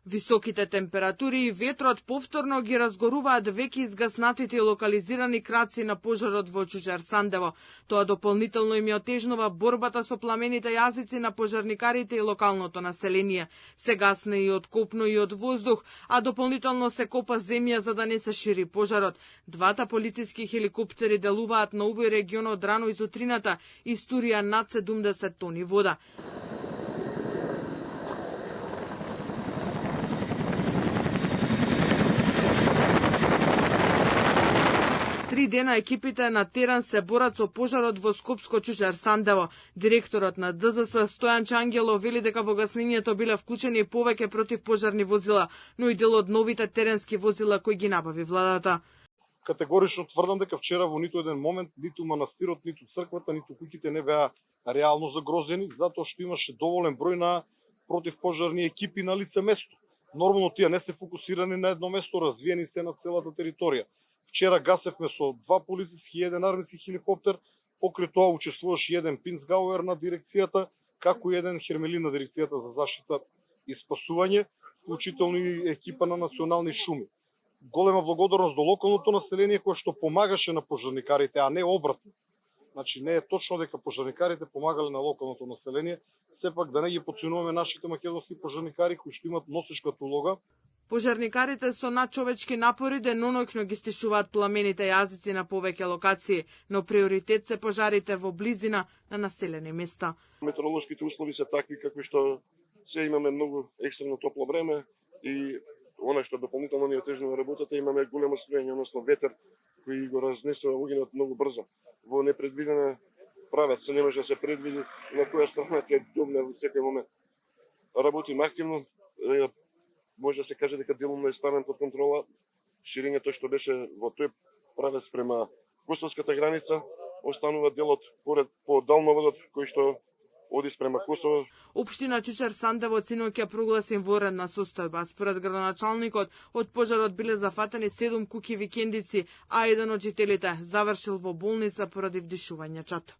Високите температури и ветрот повторно ги разгоруваат веќе изгаснатите и локализирани краци на пожарот во Чучер Сандево. Тоа дополнително им ја отежнува борбата со пламените јазици на пожарникарите и локалното население. Се гасне и од копно и од воздух, а дополнително се копа земја за да не се шири пожарот. Двата полициски хеликоптери делуваат на овој регион од рано изутрината и истурија над 70 тони вода. Три дена екипите на терен се борат со пожарот во Скопско Чучер Сандево. Директорот на ДЗС Стојан Чангелов вели дека во гаснењето биле вклучени повеќе противпожарни возила, но и дел од новите теренски возила кои ги набави владата. Категорично тврдам дека вчера во ниту еден момент ниту манастирот, ниту црквата, ниту куќите не беа реално загрозени, затоа што имаше доволен број на противпожарни екипи на лице место. Нормално тие не се фокусирани на едно место, развиени се на целата територија. Вчера гасевме со 2 полициски и 1 армиски хеликоптер, покрај тоа учествуваше еден Пинцгауер на дирекцијата, како и еден Хермелин на дирекцијата за заштита и спасување, вклучително и екипа на национални шуми. Голема благодарност до локалното население кое што помагаше на пожарникарите, а не обратно. Значи не е точно дека пожарникарите помагале на локалното население, сепак да не ги подценуваме нашите македонски пожарникари кои што имат носечката улога. Пожарникарите со надчовечки напори деноноќно ги стишуваат пламените јазици на повеќе локации, но приоритет се пожарите во близина на населени места. Метеоролошките услови се такви какви што се имаме многу екстремно топло време и она што дополнително ни отежнува работата, имаме големо струење, односно ветер кој го разнесува огинот многу брзо. Во непредвидена правец се не може да се предвиди на која страна ќе добне во секој момент. Работиме активно, може да се каже дека делумно е ставен под контрола ширењето што беше во тој правец према косовската граница, останува делот по далноводот кој што оди спрема Косово. Општина Чучер Сандево синоќа прогласи воредна состојба. Според градоначалникот, од пожарот биле зафатени 7 куќи викендици, а еден од жителите завршил во болница поради вдишување чад.